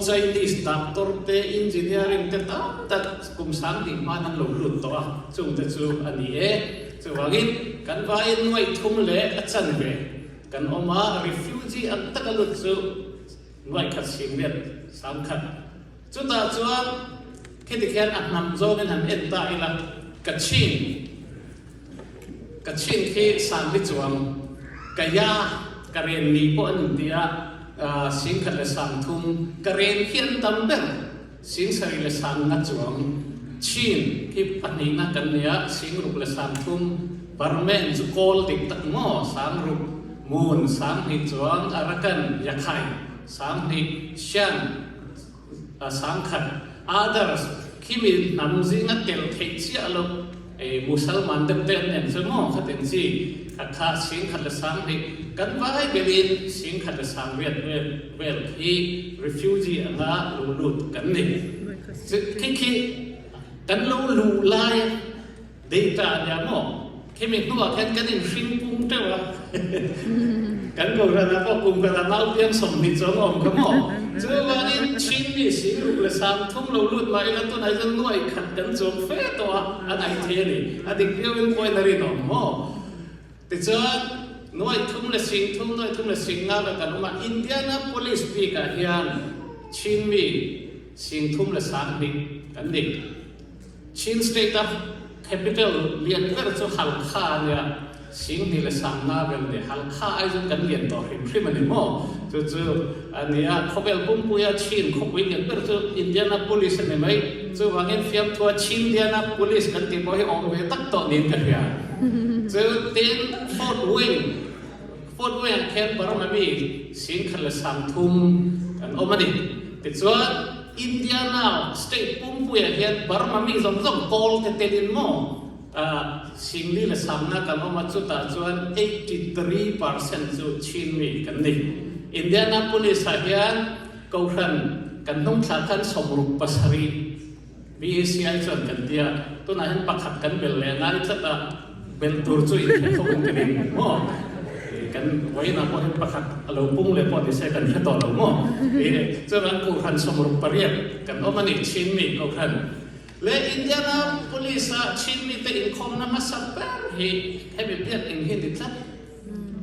Chinese doctor te engineering te ta kum sang ding ma nan lo lut to a chung te chu ani e chu wangin kan vai noi thum le a chan ve kan oma refugee an takalut chu noi khat sing vet sang khat chu ta chuan khiti khen an nam zo nen han en ta ila kachin khi sang bi chuang kaya karen ni po an dia sinh khát là sang thum karen hiền tâm bền sinh sari là sang ngắt chuang chin khi phát hiện na cần nia sinh rục là sang thum parmen chu kol tik tak mo sang rục moon sang hi chuang arakan yakhai sang hi sian sang khát others khi mình nằm dưới ngắt tel thei chi alo Musalman dem dem nem so mo khaten si akha sing khat la sang hi kan vai belin sing khat la sang well hi refugee anga lulut kan ni khi kan lo lu lai data ya mo khi mình nuwa kan in sing pung te wa kan ko ra na ko kum ka na mau pian som ni chong om ka mo chu wa in chin mi sing ru la sang thum lo lut mai la tu nai jang nuai khat kan chong fe to an ai the ni adik yo point na ri no mo te chuan nuai thum la sing nga la kan ma Indiana police pi ka hian chin mi sing thum la sang ni kan ni chin state of capital lian ver chu hal kha nia sing ni la sang na vel de hal kha ai jong kan lian to him hrim ani mo chu ania khobel bum puya chin khobwi ngen per chu Indiana police ne mai chu wangin fiam thua chin Indiana police kan ti boi ong ve tak to nin ka ya chu tin Fort Wayne ken paramami sing khala sam thum kan omani ti chuan Indiana state bum puya hian paramami zong kol te telin mo singli la samna kan oma chu ta chuan 83% chu chin mi kan ni Indiana police hian ko ran kan nong thla kan somruk pasari BCI chuan kan dia to na han pakhat kan bel le ngai chata bel tur chu in kho kan ni mo kan wai na ko pakhat alo pung le po ni se kan kha to lo mo chu ran ko ran somruk pariat kan oma ni chin mi ko ran le Indiana police chin mi te in khom na masaper hi hemi biat in hindi tlat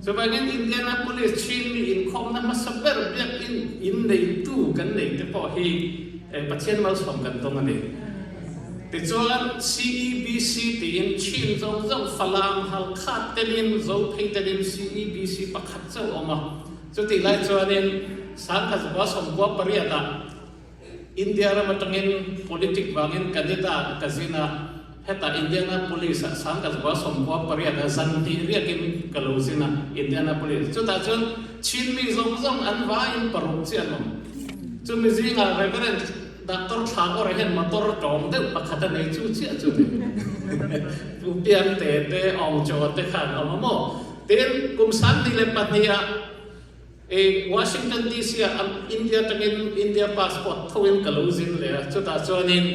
so bagin Indiana police chin mi in khom na masaper biat in nei tu kan nei te po hi pathian mal som kan tong ani te chuan CEBC ti in chin zong falam hal khat telin zo phei telin CEBC pakhat chau oma so ti lai chuan in sang kha ba som kwa pariata India ra matangin politik bangin kanita kazina heta Indiana police sang ka ba som kwa pariata zanti riakin kalosina Indiana police chu ta chun chin mi zong an va in parum chian nom chu mi zinga reverend doctor thagor hen motor tom de pakhata nei chu chi chu pu pian te ong cho te khan amamo ten kum san ni le patnia Washington DC India tangin India passport thawin kalozin le chuta chuanin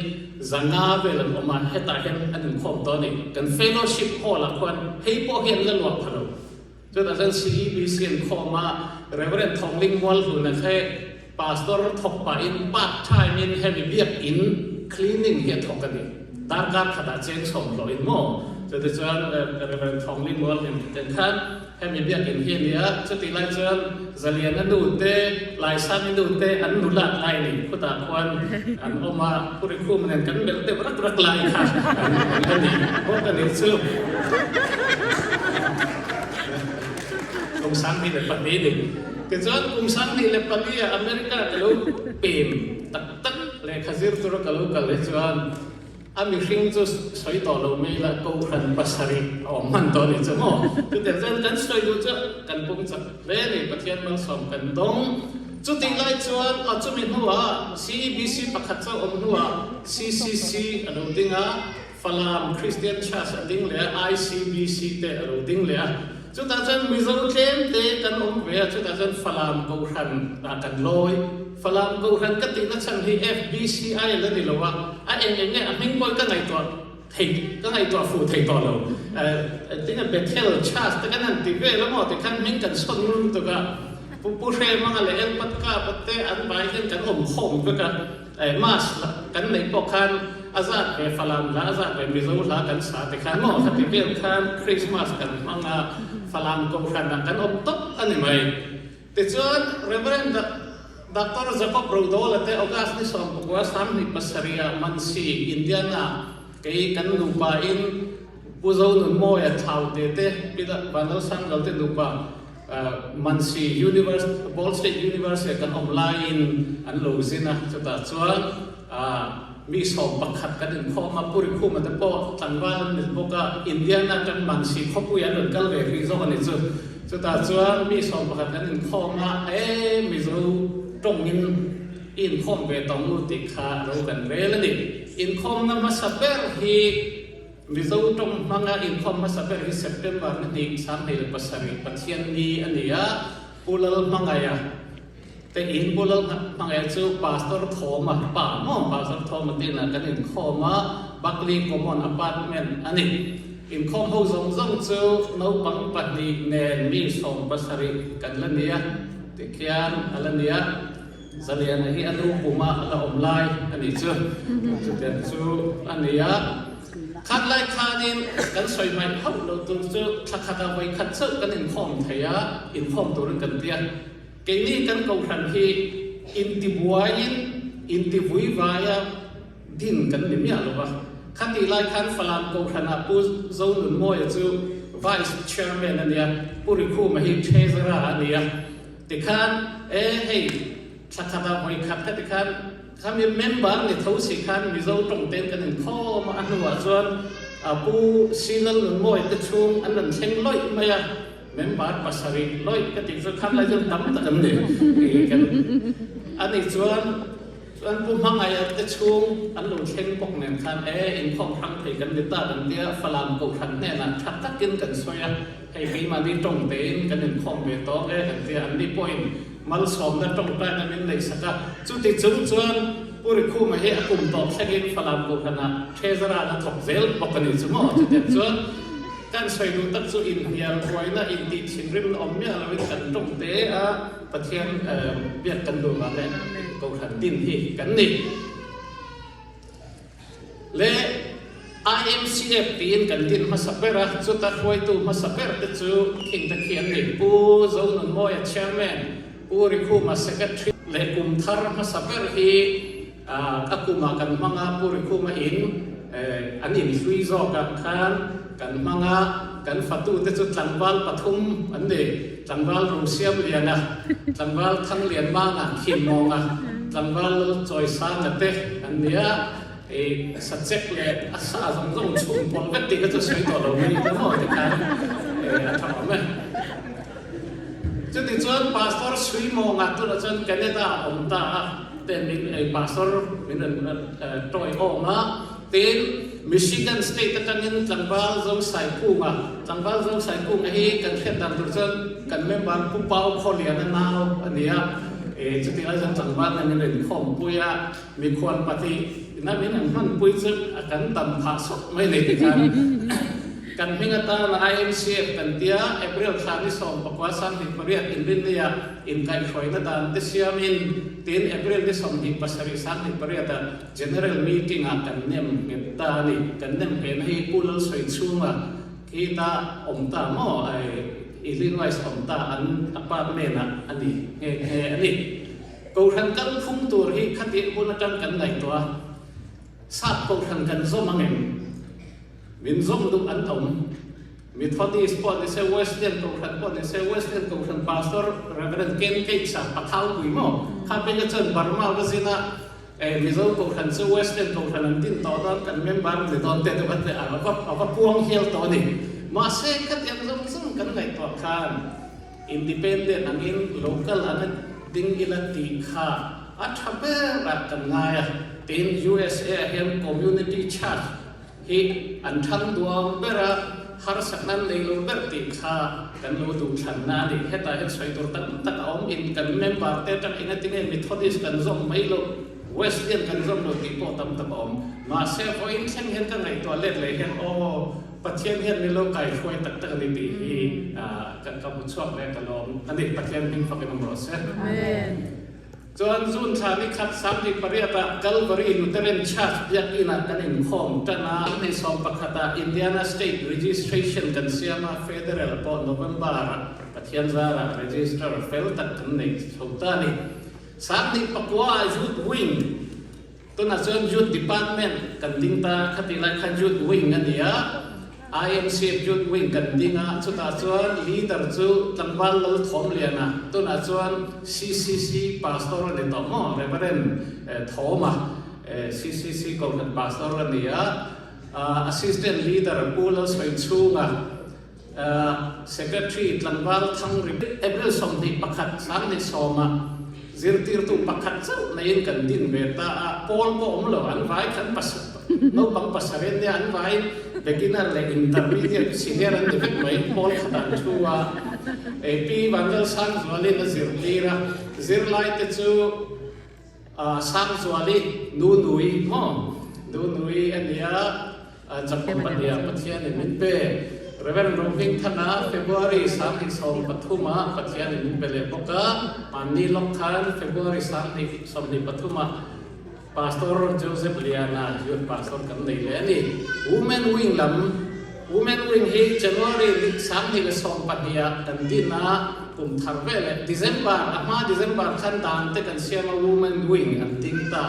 zanga vel oma heta hen anin khom to ni kan fellowship hall akwan hei po hen la lok phalo chuta san CEBC en khoma reverend thongling mol hu na khe pastor thok pa in part time in heavy biak in cleaning he thokani dar gar khata chen som lo in mo chuta chuan reverend thongling mol en ten khan hemi biak in hi nia chuti lai chuan zalian anu te lai san anu te an nulat lai ni khuta khwan an oma curriculum nen kan bel te rak lai kha kan ni ho kan ni chu kum sang ni le pat ni ke chuan kum sang ni le pat ni America kalo pem tak le khazir tur kalo kal le chuan ami hring chu soi to lo me la ko khan pasari om man to ni chu mo tu te zan kan soi du chu kan pung cha le ni pathian mang som kan dong chu ting lai chuan a chu mi nuwa CEBC pakhat cha om nuwa CCC alo dinga Falam Christian Church ding le ICBC te alo ding le chu ta chan mizo tlem te kan om ve chu ta chan Falam ko khan kan loi Falam ko khan ka ti na chan hi FBCI la ni lowa a eng a ming boy ka ngai to thei ka ngai to fu thei to lo tinga Bethel Church ta kan ti ve la mo te kan ming kan son nun to ka ผู้เชี่ยวมังอะไรเอ็นปัตกาปัตเตอันไปกันข่มก็กันมาสกันในปกคันอาซาไปฝรั่งละอาซาไปมิโซละกันสาแต่ขันหม้อขัดเปลี่ยนขันคริสต์มาสกันมังฝรั่งก็ขันกันต๊กอันนี้ไหมแต่ส่วนเรเวอเรนด์ด็อกเตอร์จะก็ปรุโดละแต่ออกาสนี่สองปกว่าสามนิปัสริยามันสีอินเดียนาเกี่ยกันนูปาอินผู้เจ้าหนุ่มโมยเท่าเตะพิดาบันเราสั่งเราเตะนูปามันสียูนิเวอร์สบอลสเตทยูนิเวอร์สกันออนไลน์อันโลกสินะจุดส่วนมีสองประคัดกันข้อมาพูดคุยมันจะบอกทันว่าในพวกอินเดียน่าจะมันสีครบคุยอันนั้นก็เลยรีโซกันนี่จุดส่วนมีสองประคัดกันข้อมามีรู้ตรงนี้อินคอมเวตองมุติขาเรากันเรื่องนี้อินคอมนั้นมาสับเปอร์ฮีมิโซตรงมังงาอินคอมมาสับเปอร์ฮีเซปเทมเบอร์นี่สามเดือนปัสสาวะปัจจัยนี้อันนี้พูดแล้วมังงายแต่อินพูดแล้วมังงายจูพาสตอร์ทอมาป่าโม่พาสตอร์ทอมาที่นั่นกันอินคอมมาบักลีคอมมอนอพาร์ตเมนต์อันนี้อินคอมเขาส่งจูน้องบังปัดนี้เนนมีสองปัสสาวะกันแล้วเนี่ยที่เขียนอะไรเนี่ยสลียนที่อันรูปมาอันอมไลน์อันนี้จูอันนี้ขัดไล่ขาดินกันสวยไหมเขาเราตัวจูถ้าขัดเอาไว้ขัดเสื้อกันอินคอมเทียอินคอมตัวนึงกันเทียเกี่ยนี้กันเขาทันที่อินทิบวายอินทิบุยวายดินกันนี่มีอะไรบ้างขัดที่ไล่ขันฝรั่งเขาทันอาผู้เจ้าหนุ่มมวยจู Vice Chairman อันนี้ผู้ริคูมาฮิเทซราอันนี้แต่ขันเฮ้ยสักครั้งวันขัดกันขันถ้ามีเมมเบอร์ในทุกสิขันมีเราตรงเต็มกันหนึ่งข้อมาอันว่าส่วนผู้ซีนัลหนึ่งมวยจะช่วงอันนั้นเช่นลอยมาเมมเบอร์ภาษาริลอยก็ติดส่วนขันอะไรจนทำแต่กันเลยอันนี้ส่วนผู้มังไงจะช่วงอันนู้นเช่นพวกเนี่ยขันอินคอมทั้งที่กันดิตาดันเดียฝรั่งกูขันเนี่ยนะชัดตักกินกันสวยให้ปีมาดีตรงเต็มกันหนึ่งข้อเบต้กันเดียอันนี้พอยมาสอบนั่นตรงไปนั่นเป็นเลยสักจุดที่จุดส่วนผู้ริคูมาให้กลุ่มตอบสักอินฝรั่งกูขนาดเทศราณถกเซลบอกกันนี่สมอจุดที่ส่วนการใช้ดูตัดส่วนอินเดียไว้นะอินดีชินริมอมเนี่ยเราเป็นกันตรงเตะประเทศเบียดกันดูมาเลยกูขันดินที่กันนี่และ IMCF ตีนกันดินมาสับเปอร์จุดตัดไว้ตัวมาสับเปอร์ติดจูขิงตะเคียนนี่ผู้เจ้าหนุ่มมวยเชียร์แมนผู้ริคูมาเซกทรีและกลุ่มทาร์มาสับเปอร์ฮีอากุมากันมังอาผู้ริคูมาอินอันนี้มีซุยโซกันขันกันมังอากันฟัตุติดจุดจังหวัดปทุมอันนี้จังหวัดรูเซียเลียนะจังหวัดทั้งเลียนมังอาขิมมองจังหวัดจอยซานเตอันนี้สัจจ์เลยอาสาสมัครชุมพลก็ติดก็จะสวยต่อเราไม่ได้หมดที่การทำไหมจุดที่ส่วนพาสตอร์สวยมองตัวละจนแคนาดาอมตาแต่มีพาสตอร์มีโดยออกมาแต่มิชิแกนสเตทกันยังจังหวัดเราใส่กุ้งจังหวัดเราใส่กุ้งให้กันแค่ดันตัวจนกันไม่บางผู้เป่าคนเลี้ยงนาวอันนี้จุดที่เราจังหวัดนั้นมีเรื่องของปุยมีควรปฏินั่นเป็นมันปุยซึ่งกันตำผาสดไม่เลยกันพิงตาใน IMCF กันเดียเอเปรียลคาริสอมปกว่าสันติปริยัติอินเดียอินไกช่วยนั่นดันที่เสียมินตีนเอเปรียลที่สมดิปัสสาวะสันติปริยัติ General Meeting กันเนมเมตตานี่กันเนมเห็นให้ผู้เล่าสวยชูมาที่ตาอมตาหม้ออิลินไวส์อมตาอันอพาร์ตเมนต์อันนี้อันนี้กูทันกันฟุ้งตัวที่ขัดเย็นบุญจังกันไหนตัวทราบกูทันกันส้มมังเองมินส้มดูอันตมมิทอดีสปอร์ตเซเวสเดนกูทันปอร์ตเซเวสเดนกูทันพาสตอร์เรเวอเรนเกนเกย์สับปะเท้ากุยโม่ข้าเป็นกระเจินบาร์มาก็สินะมิโซกูทันเซเวสเดนกูทันดินต่อตอนกันเมมบาร์หรือตอนเตะตัวเตะเอาก็พวงเฮียลตัวนี้มาเสกกันยังส้มกันไหนตัวข้ามอินดิเพนเดนต์อันนี้โลกัลอันนั้นดิ้งอิลัติข้าอัฐเบรักกันง่ายทีน USA เห็น Community Church ที่อันทันดวงเบระฮาร์สักนั้นเลยโลเบรติข้ากันโลดูชันนาดิเหตุใดสวยตัวตั้งอมอินกันเมมบาร์เตจังอินติเนมิทอดิสกันซอมไม่โลเวสเดียนกันซอมโลติโปตั้มอมมาเซฟอินเช่นเห็นกันไหนตัวเล็กเลยเห็นโอ้ ประเทศเฮียนมีโลกไก่ช่วยตักตะกันดีกันกับผู้ชอบและกันลมนั่นเองประเทศมิ่งฟังกันมาเสร็จจนจุนชาลิขัดสามที่ปริยัติกัลบรีลุเทเรนชัดยักอินักันอินคอมจันนาในสองประกาศอินเดียนาสเตทรีจิสทรีชันกันเสียมาเฟเดอรัลปอนโนเวมบาร์ประเทศซาระรีจิสเตอร์เฟลตัดกันในสุดท้ายสามที่ปักว่าจุดวิงตัวนั้นส่วนจุดดีพาร์ตเมนต์กันดิ้งตาขัดไล่ขันจุดวิงกันเดียIMCF จุดวิ่งกันดิ้งอ่ะสุดท้ายส่วนลีดเดอร์จุดตั้งวันเราทอมเลียนะตัวนั้นส่วน CCC พาสตอร์เนี่ยต่อมาเรเวอเรนทอมCCC ก็เป็นพาสตอร์เนี่ยAssistant Leader ผู้เราสวยชูงอ่ะSecretary ตั้งวันทั้งริบเอเบลสมดีประคัดสังในสอมาZirtir tu pakat zau na yin kan din beta Paul ko lo an vai kan pas no bang pasaren dia an vai beginner le intermediate senior an debek mai Paul khatan chuwa AP bangal sang zwali na zirtira zirlai te chu sang zwali nu nui mo nu nui ania chapam padia pathian min pe Reverend Roving Thana February 32 Pathuma Pathian in Bele Boka Mani Lokhan February 32 Pathuma Pastor Joseph Liana Youth Pastor Kamdei Leni Women Wing Women Wing He January 32 Pathia Kandina Kum Tharvele December Khan Dante Kan Siama Women Wing Antingta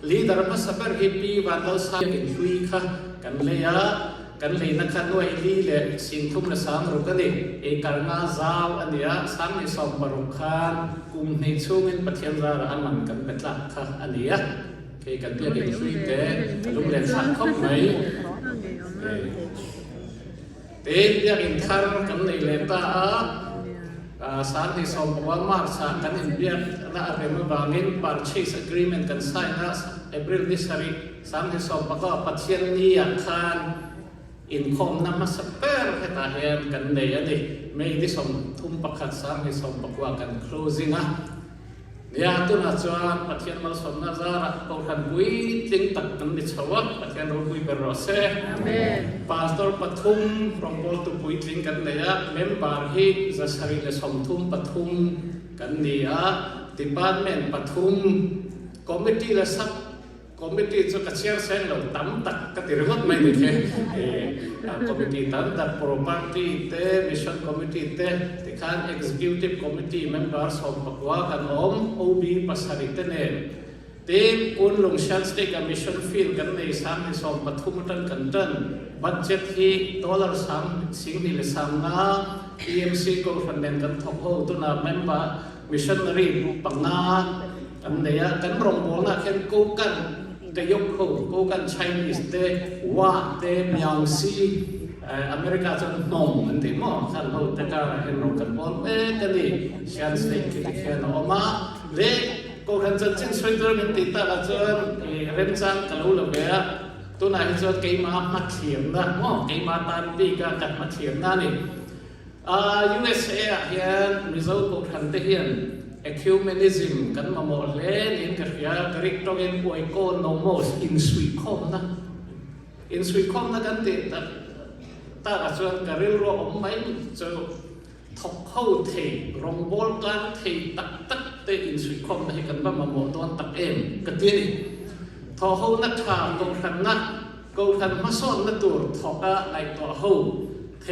Leader Pasaber Hippie Vandal Sa in Huika Kan Leyaกันเลยนะครับด้วยลีเล่สิ่งทุ่มละสามรุกันดิเอกการงานซาวอันเดียสามในสองบรุขานกลุ่มในช่วงนี้ประเทศเราอันมันกันเป็นหลักค่ะอันเดียเคกันเดียกันช่วยเตะลุงเล่นสักครบไหมเตะเดียกันทางกันในเล่นตาสามในสองวันมาร์ชกันอินเดียน่าเรียนมาบางเงิน purchase agreement กันใส่นะApril นี้สารีสามในสองประกอบประเทศนี้อาคารอินคอมนำมาสเปร์ให้ตาเห็นกันในอันนี้ไม่ได้ส่งทุ่มประคัดสามให้ส่งประกว่ากัน closing อ่ะเนี่ยตัวนั้นจวนประเทศมาสมนาจาระตัวกันบุยจึงตัดกันในชาวประเทศเราบุยเป็นรสเซ่พาสตอร์ปทุมรองบอลตัวบุยจึงกันเนี่ยเมมเบอร์ที่จะสริเลสมทุ่มปทุมกันเนี่ยดีพาร์ตเมนต์ปทุมคอมมิตี้ละสักKomiti itu kecil saya lo tamtak ketirut main ini, komiti tamtak property te, mission committee te, kan executive committee members of Papua kan OB pasari tene, te kun long shells te kan mission field kan ne sam ni som pathumutan kan tan, budget hi dollar sam sing ni le sam na, EMC ko fanden kan thok ho tu na member missionary panga kan ne ya kan rong bol na ken ko kanแต่ยกคู่กัน Chinese เตว่าเตเมียงซีอเมริกาจะมองมันที่มองขันเราแต่ก็เห็นเรากันบอลกันนี่เชียนสเต็กที่แค่นอมาเล็กก็กันจะจิ้นสวยตัวมันติดตาละจนเริ่มจังกันรู้แล้วแบบตัวไหนจะเกี่ยมาเทียมนะมองเกี่ยมาตันปีก็กัดมาเทียมนั่นนี่USA เฮียนมิโซก็ทันเทียนecumenism กันมาหมดเลยนี่ก็คือกริกตรงนี้ป่วยโกนโนมสอินสวีคอมนะอินสวีคอมนะกันติดแต่ส่วนการเรียนรู้อมไม่จะทบเข้าเทรองบอลกลางเทตักเตอินสวีคอมให้กันบ้างมาหมดตอนตักเองกันที่นี่ทอเขานักข่าวกองทัพนักกองทัพมาซ่อนนักตัวทอกะในตัวเขาเท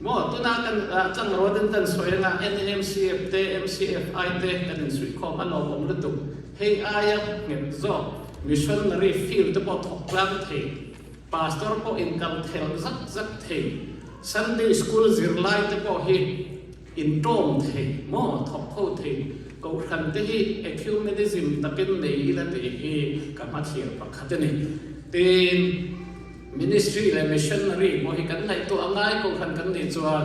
มอตัวนั้นกันจังรอดันสวยงาม NMCF เต MCFI เตกันสวยคอมอันนอมฤดูเฮียอายักเงินจอบมิชชันนารีฟิลด์พอทอกกลางเทพาสตอร์พออินคัมเทลจักเทซันเดย์สคูลซิร์ไลท์พอเฮอินโตมเทมอทอกเข้าเทกูทันเตฮีเอคิวเมดิซิมตะเป็นเดย์ละเดย์กับมาเทียร์ปักขัดนี่เต็มMinistry และ missionary บ่ให้กันในตัวง่ายก็คันกันในจวน